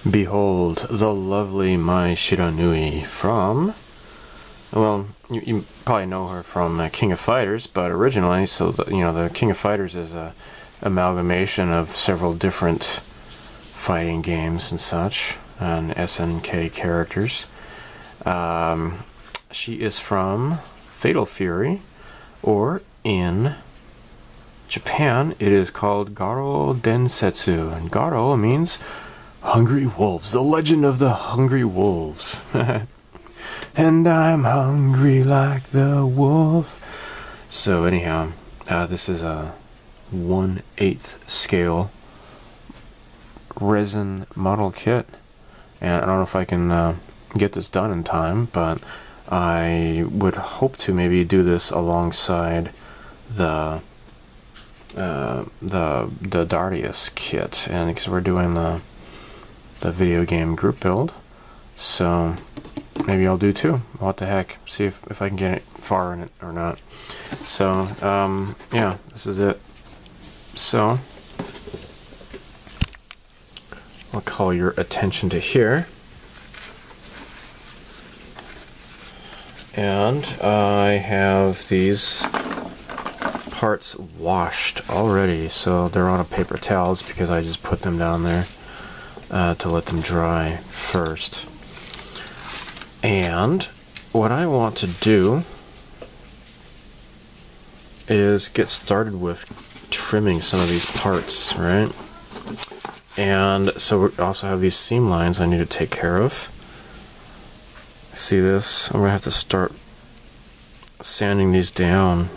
Behold the lovely Mai Shiranui from, well, you probably know her from King of Fighters, but originally, the King of Fighters is a amalgamation of several different fighting games and such, and SNK characters. She is from Fatal Fury, or in Japan, it is called Garo Densetsu, and Garo means Hungry Wolves, the legend of the Hungry Wolves. And I'm hungry like the wolf. So anyhow, this is a 1/8 scale resin model kit, and I don't know if I can get this done in time, but I would hope to maybe do this alongside the Darius kit, and because we're doing the video game group build, so maybe I'll do two. What the heck, see if I can get it far in it or not. So yeah, this is it. So I'll call your attention to here, and I have these parts washed already, so they're on a paper towels because I just put them down there to let them dry first. And what I want to do is get started with trimming some of these parts, right? And so we also have these seam lines I need to take care of. See this? I'm gonna have to start sanding these down.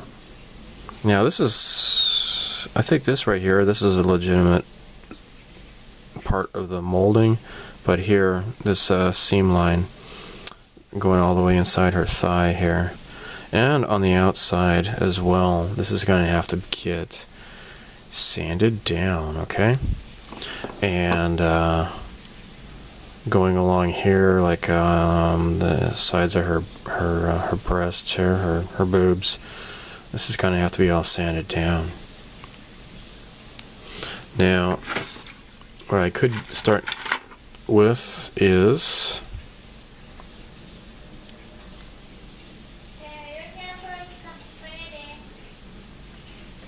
Now this is, I think this right here, this is a legitimate part of the molding, but here, this seam line going all the way inside her thigh here, and on the outside as well, this is going to have to get sanded down, okay? And going along here, like the sides of her breasts here, her boobs, this is going to have to be all sanded down. Now, what I could start with is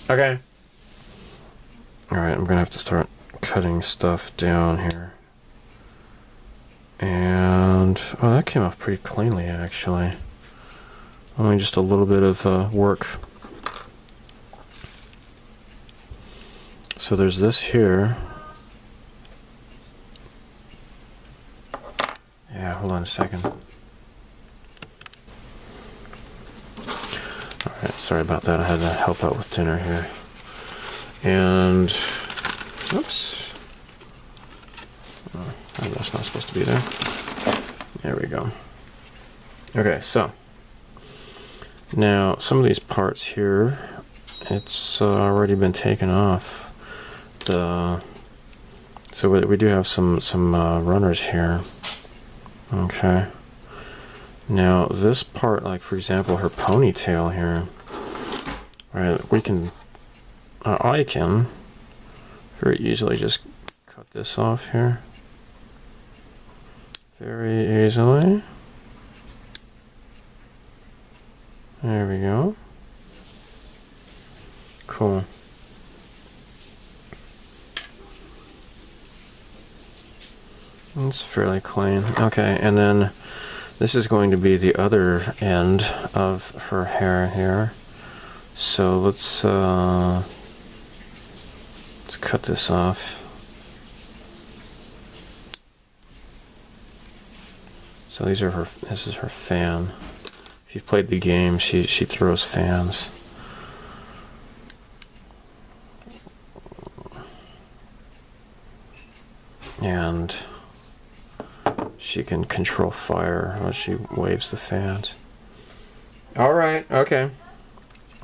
okay. Alright, I'm gonna have to start cutting stuff down here. And oh, that came off pretty cleanly actually. Only just a little bit of work. So there's this here. Yeah, hold on a second. Alright, sorry about that. I had to help out with dinner here. And, oops. Oh, that's not supposed to be there. There we go. Okay, so. Now, some of these parts here, it's already been taken off. So we do have some runners here. Okay. Now this part, like for example, her ponytail here, right? I can very easily just cut this off here. Very easily. There we go. Cool. It's fairly clean. Okay, and then this is going to be the other end of her hair here. So let's cut this off. So these are this is her fan. If you've played the game, she throws fans. And she can control fire when she waves the fans. Alright, okay.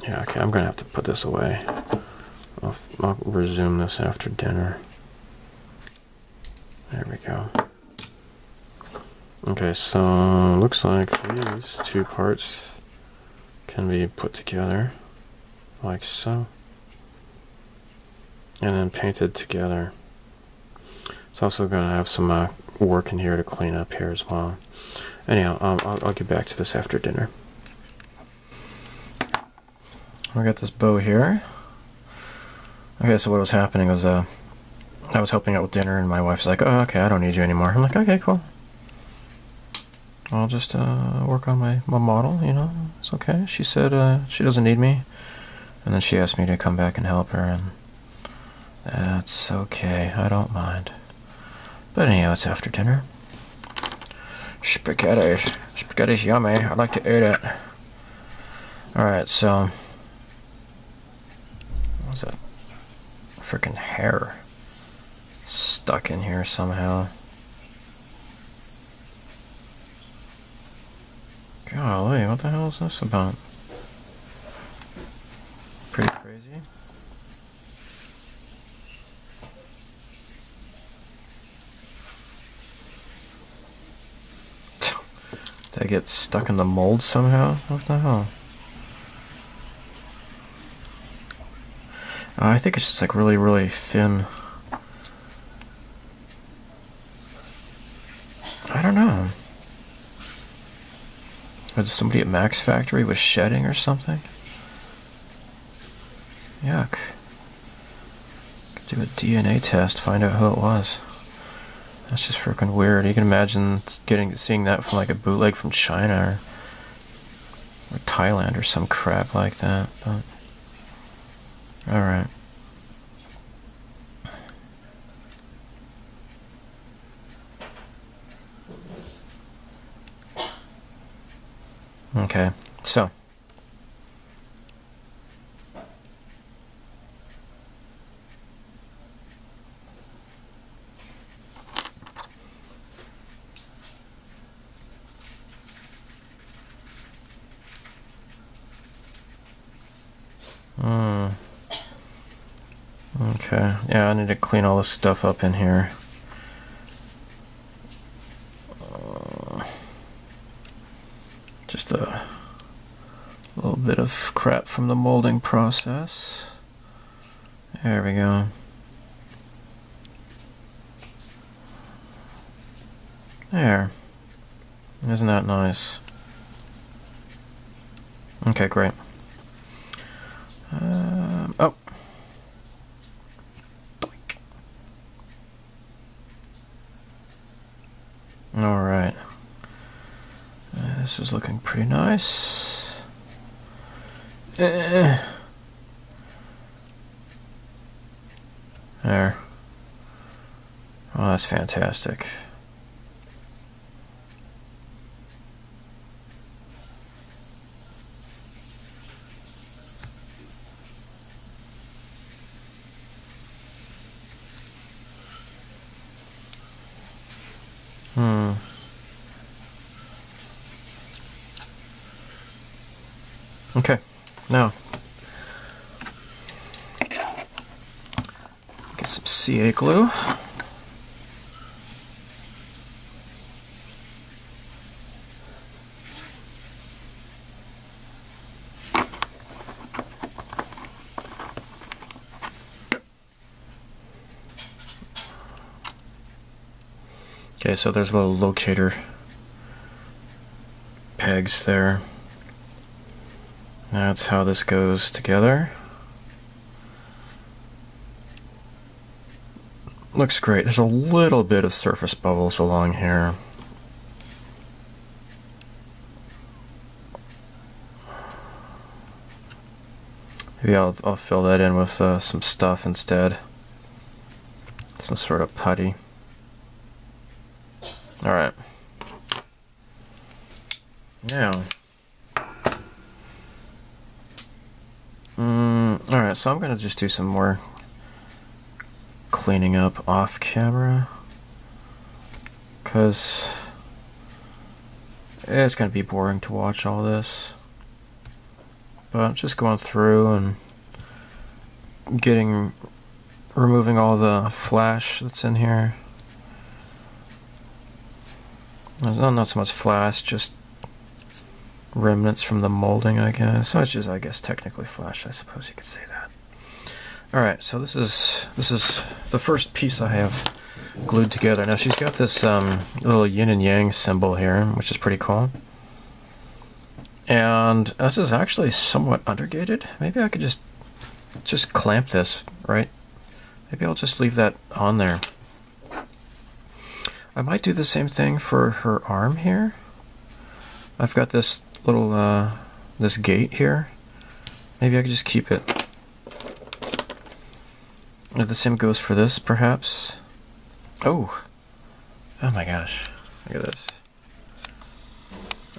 Yeah, okay, I'm gonna have to put this away. I'll resume this after dinner. There we go. Okay, so looks like these two parts can be put together like so, and then painted together. It's also going to have some work in here to clean up here as well. Anyhow, I'll get back to this after dinner. We got this bow here. Okay, so what was happening was I was helping out with dinner, and my wife's like, "Oh, okay, I don't need you anymore." I'm like, "Okay, cool. I'll just work on my model, you know, it's okay." She said she doesn't need me, and then she asked me to come back and help her, and that's okay, I don't mind. But anyhow, it's after dinner. Spaghetti. Spaghetti's yummy. I like to eat it. Alright, so... what's that? Freaking hair stuck in here somehow. Golly, what the hell is this about? Pretty crazy. Did I get stuck in the mold somehow? What the hell? I think it's just like really, really thin. I don't know. Was somebody at Mac's factory was shedding or something? Yuck. Could do a DNA test, find out who it was. That's just freaking weird. You can imagine seeing that from like a bootleg from China or Thailand or some crap like that. But all right. Okay, so okay, yeah, I need to clean all this stuff up in here. Just a little bit of crap from the molding process. There we go. There. Isn't that nice? Okay, great. Oh. All right. This is looking pretty nice. There. Oh, that's fantastic. Okay, now get some CA glue. Okay, so there's little locator pegs there. That's how this goes together. Looks great. There's a little bit of surface bubbles along here. Maybe I'll fill that in with some stuff instead. Some sort of putty. Alright. Now. Alright, so I'm going to just do some more cleaning up off camera, because it's going to be boring to watch all this. But I'm just going through and removing all the flash that's in here. Not so much flash, just remnants from the molding, I guess. So it's just, I guess, technically flash, I suppose you could say that. Alright, so this is the first piece I have glued together. Now she's got this little yin and yang symbol here, which is pretty cool. And this is actually somewhat undergated. Maybe I could just clamp this, right? Maybe I'll just leave that on there. I might do the same thing for her arm here. I've got this little, this gate here. Maybe I could just keep it. The same goes for this, perhaps. Oh! Oh my gosh. Look at this.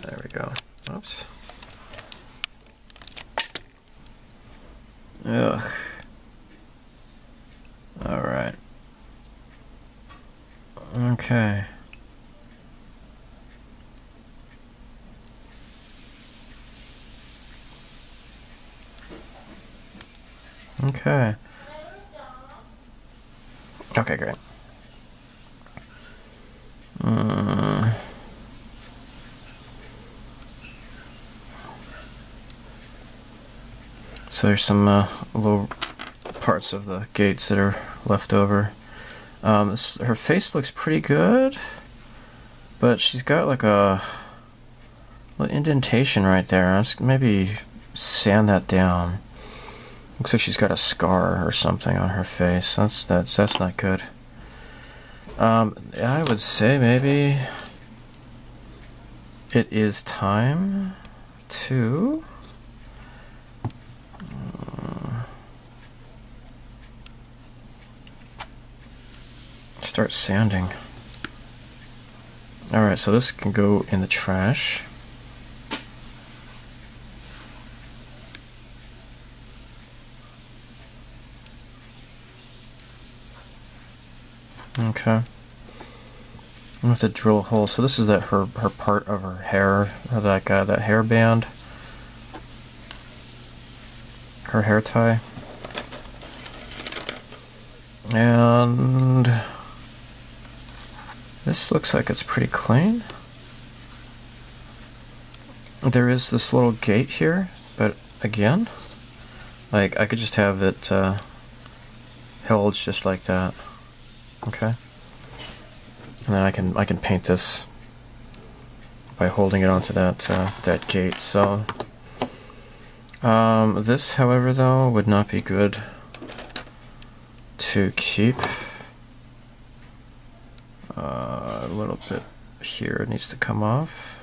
There we go. Oops. Ugh. Alright. Okay. Okay. Okay, great. So there's some little parts of the gates that are left over. Her face looks pretty good, but she's got like a little indentation right there. Let's maybe sand that down. Looks like she's got a scar or something on her face. That's not good. I would say maybe it is time to start sanding. Alright, so this can go in the trash. Okay. I'm gonna have to drill a hole. So this is her part of her hair, or that hair band. Her hair tie. And this looks like it's pretty clean. There is this little gate here, but again, like I could just have it held just like that. Okay. And then I can paint this by holding it onto that gate. So this, however, though, would not be good to keep. A little bit here needs to come off.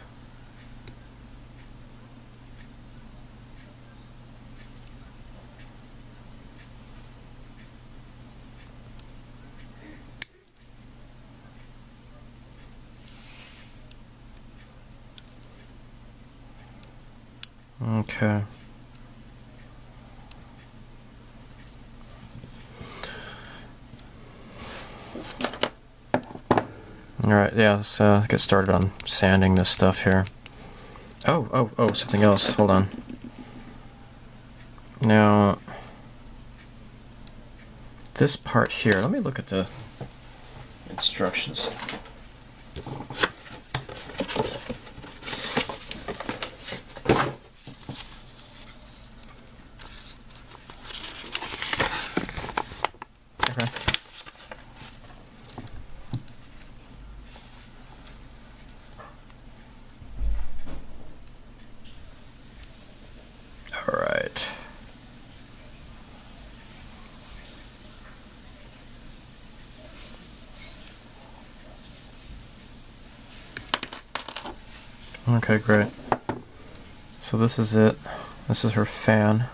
Okay. Alright, yeah, let's get started on sanding this stuff here. Oh, something else. Hold on. Now, this part here, let me look at the instructions. Okay. All right. Okay, great. So this is it. This is her fan.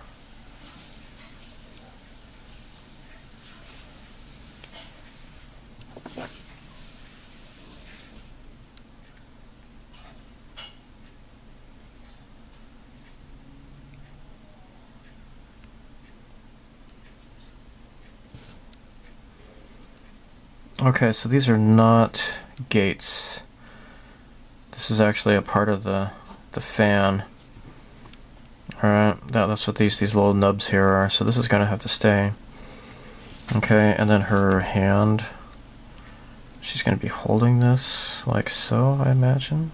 Okay, so these are not gates. This is actually a part of the fan. Alright, that's what these little nubs here are, so this is going to have to stay. Okay, and then her hand. She's going to be holding this like so, I imagine.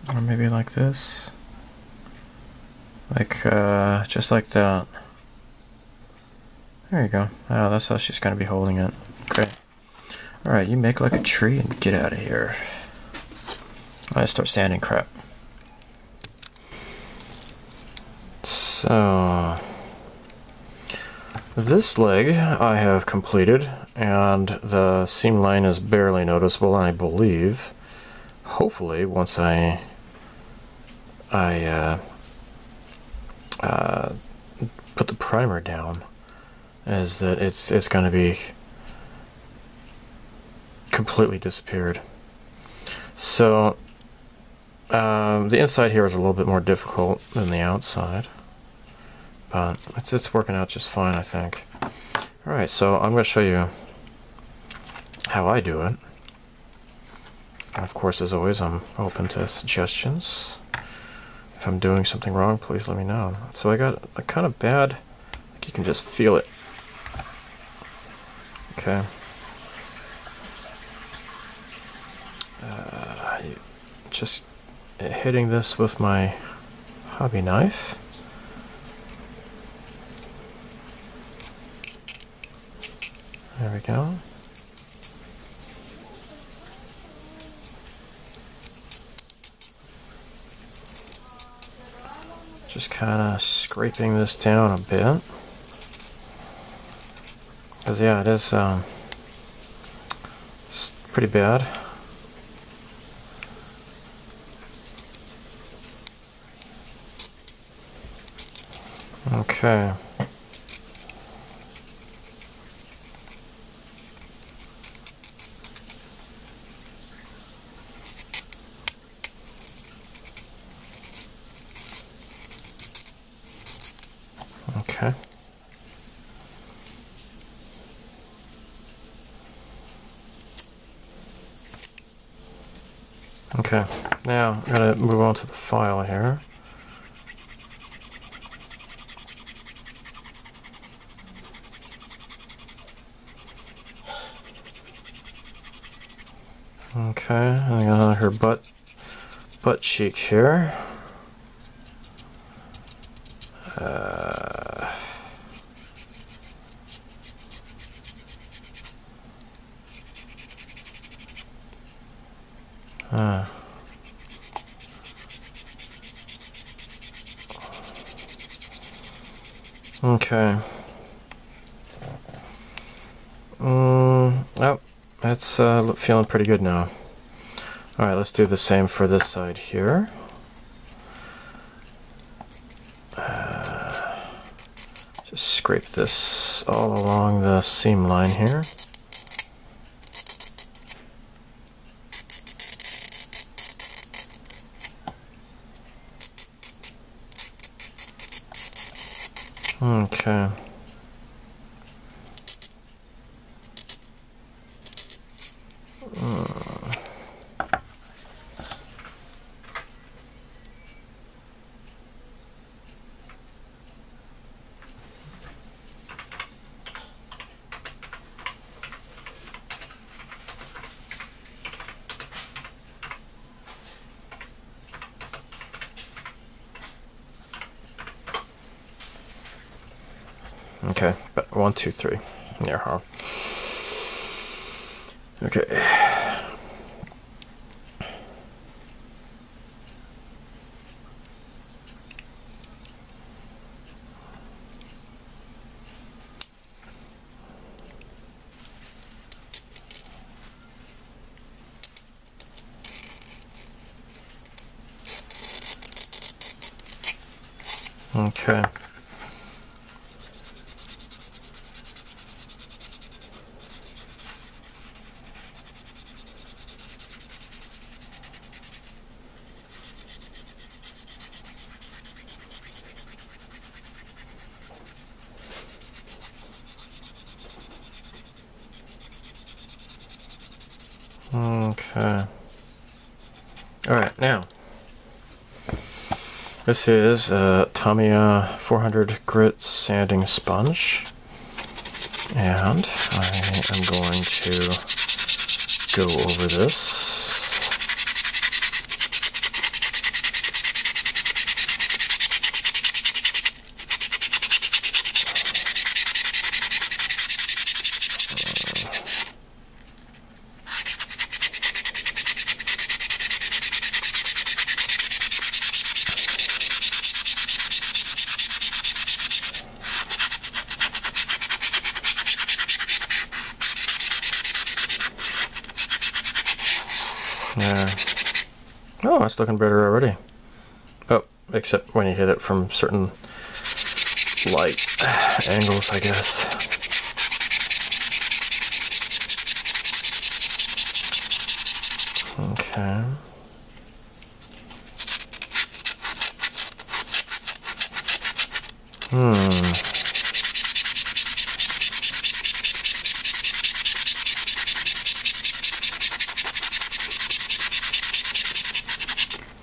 Or maybe like this. Like, just like that. There you go. Oh, that's how she's going to be holding it. Great. Alright, you make like a tree and get out of here. I start sanding crap. So, this leg I have completed, and the seam line is barely noticeable, and I believe, hopefully, once I put the primer down, is that it's going to be completely disappeared. So the inside here is a little bit more difficult than the outside, but it's working out just fine, I think. Alright, so I'm going to show you how I do it. And of course, as always, I'm open to suggestions. If I'm doing something wrong, please let me know. So I got a kind of bad, like you can just feel it. Okay. Just hitting this with my hobby knife. There we go. Just kind of scraping this down a bit. Because yeah, it is it's pretty bad. Okay. Okay. Okay, now I'm going to move on to the file here. Okay, I got her butt cheek here. Okay. Oh, that's feeling pretty good now. Alright, let's do the same for this side here. Just scrape this all along the seam line here. Okay. Okay, but 1, 2, 3. There, huh? Okay. Okay. Okay. Alright, now, this is a Tamiya 400 grit sanding sponge, and I am going to go over this. Yeah. Oh, it's looking better already. Oh, except when you hit it from certain light angles, I guess. Okay.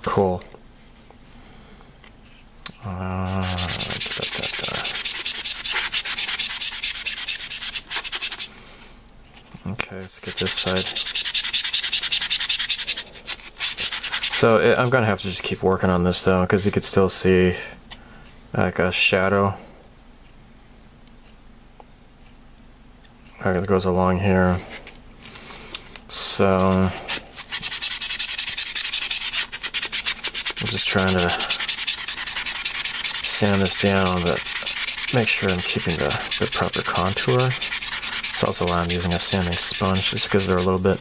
Cool. Okay, let's get this side. So I'm gonna have to just keep working on this though, because you could still see like a shadow that goes along here. So I'm just trying to sand this down, but make sure I'm keeping the proper contour. It's also why I'm using a sanding sponge, just because they're a little bit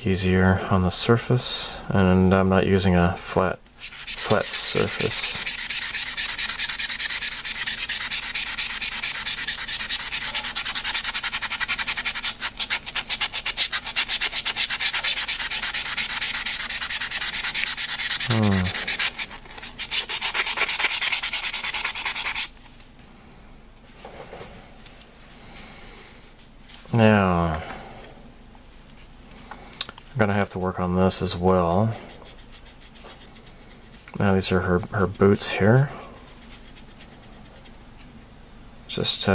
easier on the surface, and I'm not using a flat surface. Now, I'm gonna have to work on this as well. Now these are her boots here. Just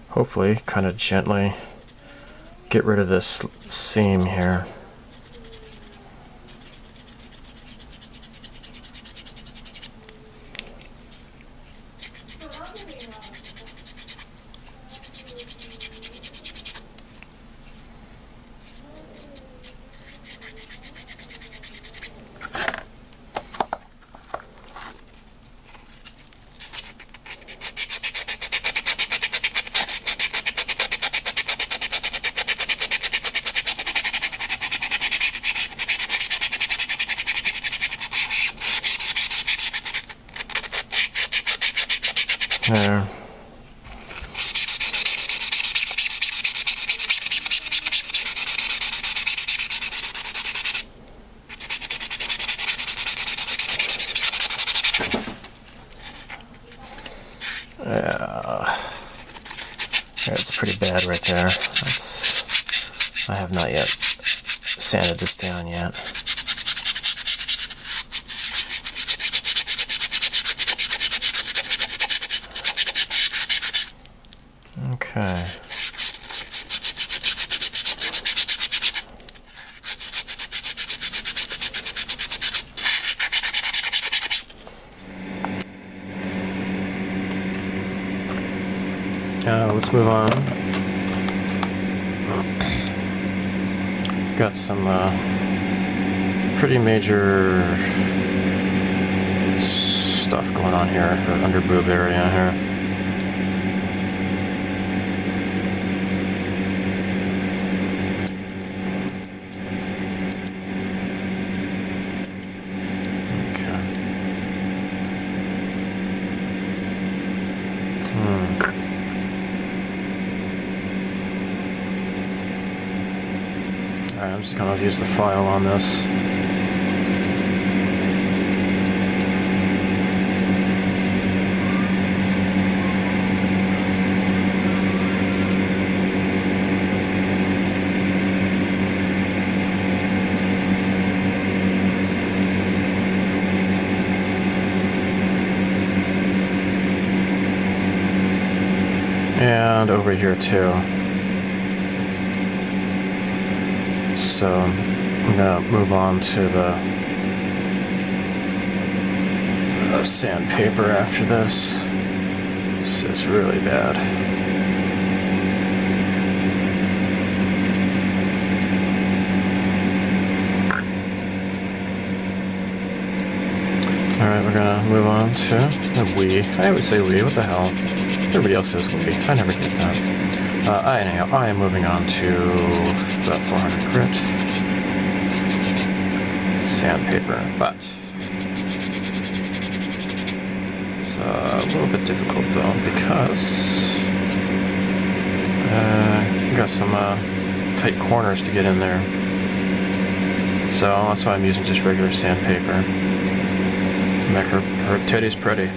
hopefully kind of gently get rid of this seam here. There. It's pretty bad right there. I have not yet sanded this down yet. Okay. Let's move on. Got some pretty major stuff going on here, the under boob area here. Alright, I'm just going to use the file on this. And over here too. So I'm gonna move on to the sandpaper after this. This is really bad. Alright, we're gonna move on to we. I always say we, what the hell? Everybody else says we. I never get that. Anyhow, I am moving on to the 400 grit sandpaper, but it's a little bit difficult though because you got some tight corners to get in there. So that's why I'm using just regular sandpaper. Make her titties pretty.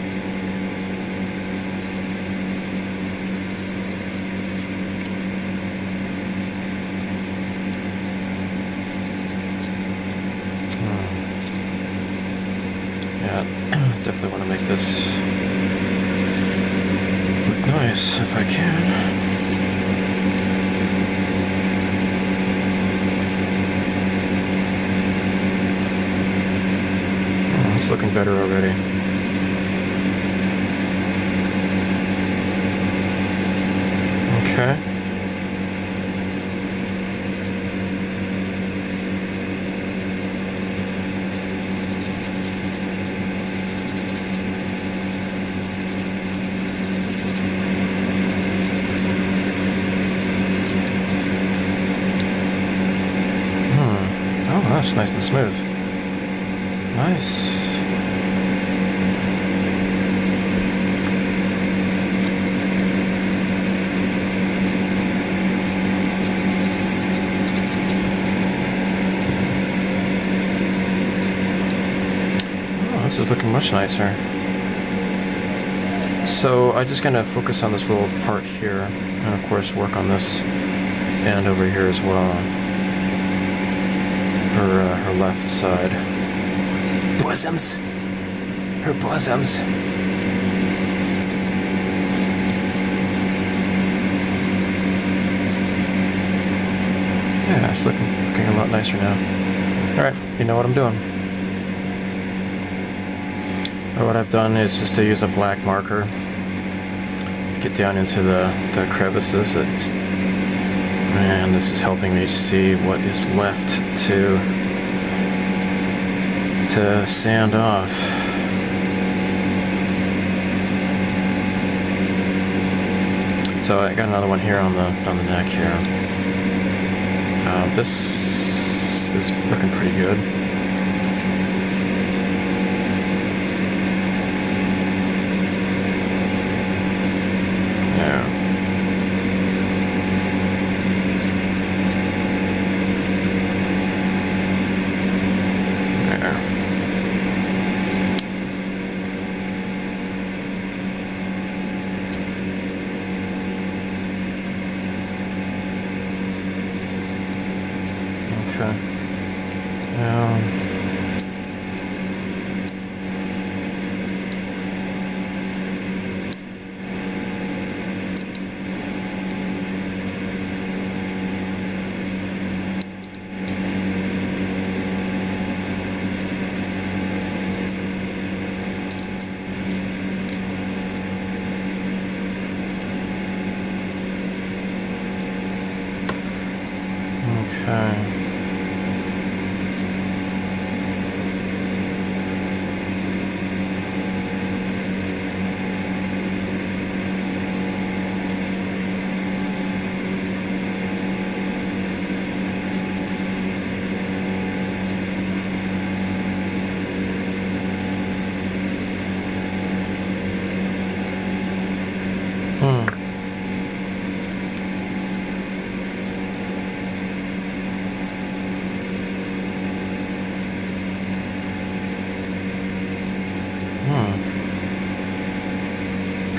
Yeah, definitely want to make this look nice if I can. It's looking better already. Okay. Oh, that's nice and smooth. Nice. This is looking much nicer. So I'm just gonna focus on this little part here, and of course work on this end over here as well. Her left side. Bosoms. Her bosoms. Yeah, it's looking a lot nicer now. All right, you know what I'm doing. What I've done is just to use a black marker to get down into the crevices, and this is helping me see what is left to sand off. So I got another one here on the neck here. This is looking pretty good. Okay. Okay.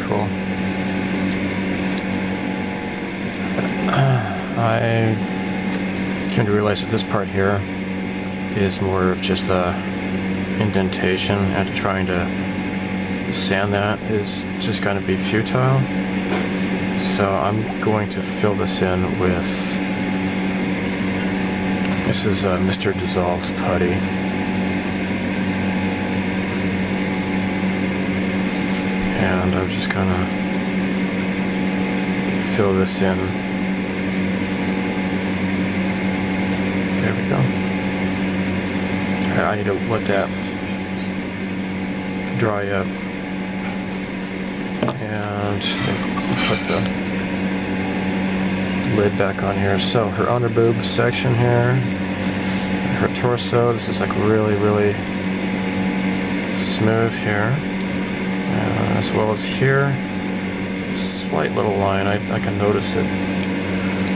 Cool. I came to realize that this part here is more of just a indentation, and trying to sand that is just going to be futile. So I'm going to fill this in with, this is Mr. Dissolved Putty. And I'm just gonna fill this in. There we go. Okay, I need to let that dry up. And put lid back on here. So her underboob section here, her torso, this is like really, really smooth here. As well as here, slight little line. I can notice it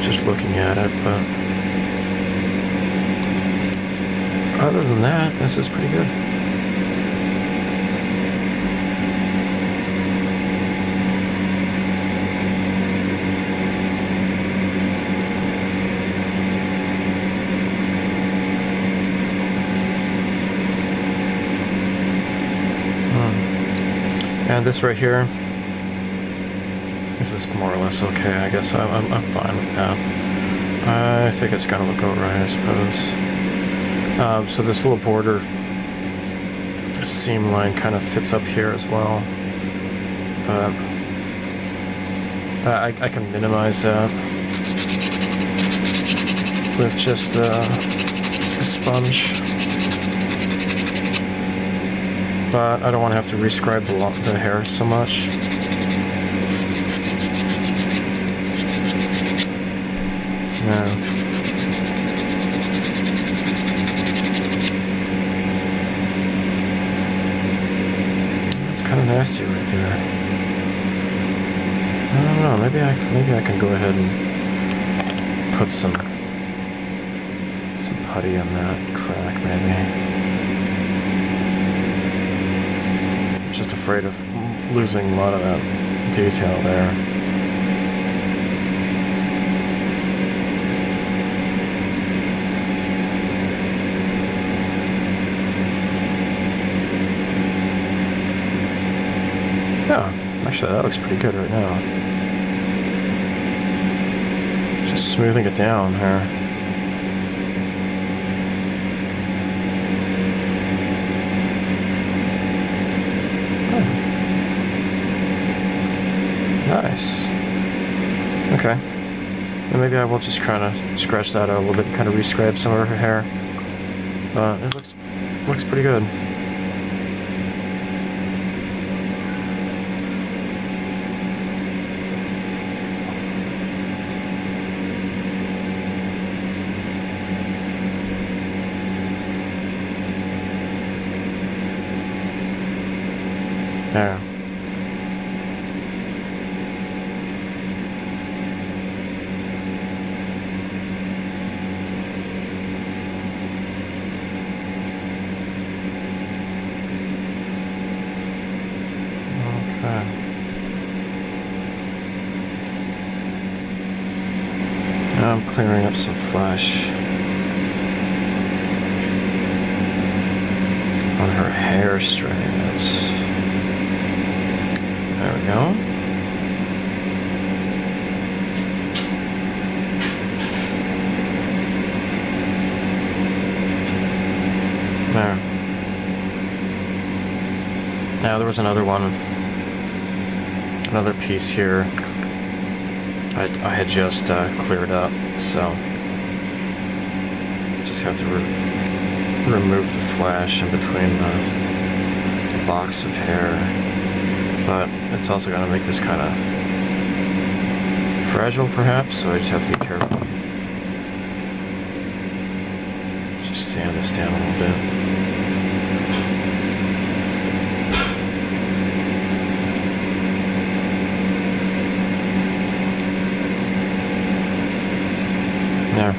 just looking at it, but other than that, this is pretty good. And this right here, this is more or less okay. I guess I'm fine with that. I think it's gonna look alright, I suppose. So this little border, this seam line kind of fits up here as well, but I can minimize that with just the sponge. But I don't want to have to rescribe the hair so much. No. It's kind of nasty right there. I don't know. Maybe I can go ahead and put some putty on that crack, maybe. Just afraid of losing a lot of that detail there. Yeah, actually that looks pretty good right now. Just smoothing it down here. Nice. Okay. And maybe I will just kind of scratch that out a little bit and kind of rescribe some of her hair. It looks pretty good. There. Now I'm clearing up some flesh on her hair strands. There we go. There. Now there was another piece here I had just cleared up, so just have to remove the flash in between the locks of hair, but it's also going to make this kind of fragile perhaps, so I just have to be careful. Just sand this down a little bit. There.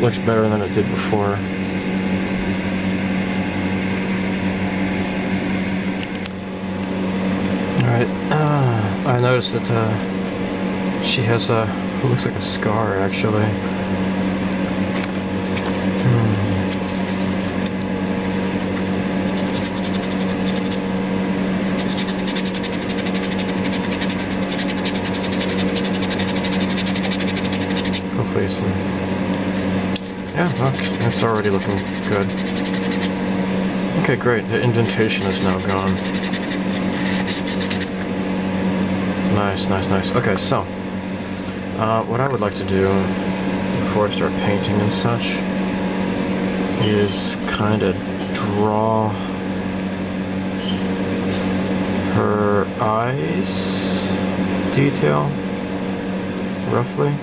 looks better than it did before. Alright, I noticed that she has a, it looks like a scar actually. Hopefully it's, yeah, look, it's already looking good. Okay, great, the indentation is now gone. Nice, nice, nice. Okay, so, what I would like to do before I start painting and such is kind of draw her eyes detail, roughly.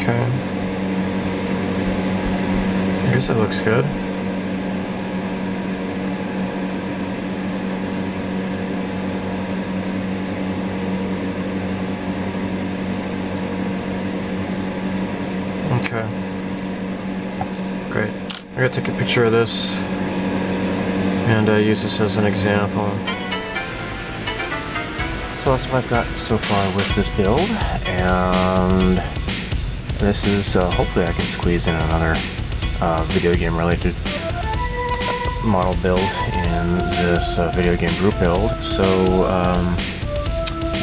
Okay. I guess that looks good. Okay. Great. I gotta take a picture of this and use this as an example. So that's what I've got so far with this build, and this is, hopefully I can squeeze in another video game related model build in this video game group build. So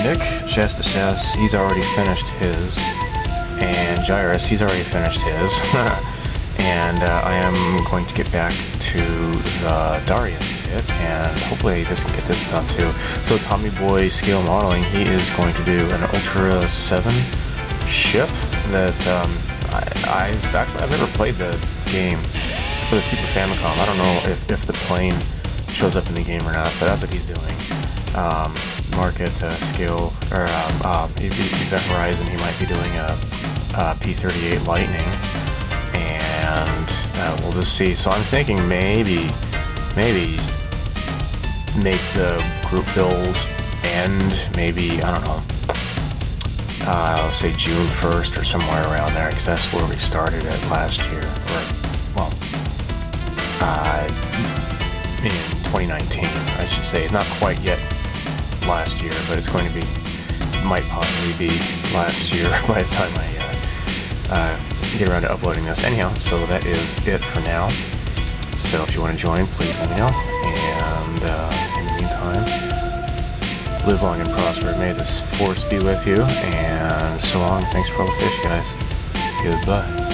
Nick Shasta says he's already finished his, and Jairus, he's already finished his. And I am going to get back to the Darian kit, and hopefully this can get this done too. So Tommy Boy Scale Modeling, he is going to do an Ultra 7 ship that I've never played the game for the Super Famicom. I don't know if the plane shows up in the game or not, but that's what he's doing. Market Scale, or Event Horizon, he might be doing a P-38 Lightning, and we'll just see. So I'm thinking maybe make the group build end, maybe, I don't know, I'll say June 1st or somewhere around there, because that's where we started it last year, or, well, in 2019, I should say. Not quite yet last year, but it's going to be, might possibly be last year by the time I get around to uploading this. Anyhow, so that is it for now. So if you want to join, please let me know, and in the meantime, live long and prosper. May this force be with you, and so long. Thanks for all the fish, guys. Goodbye.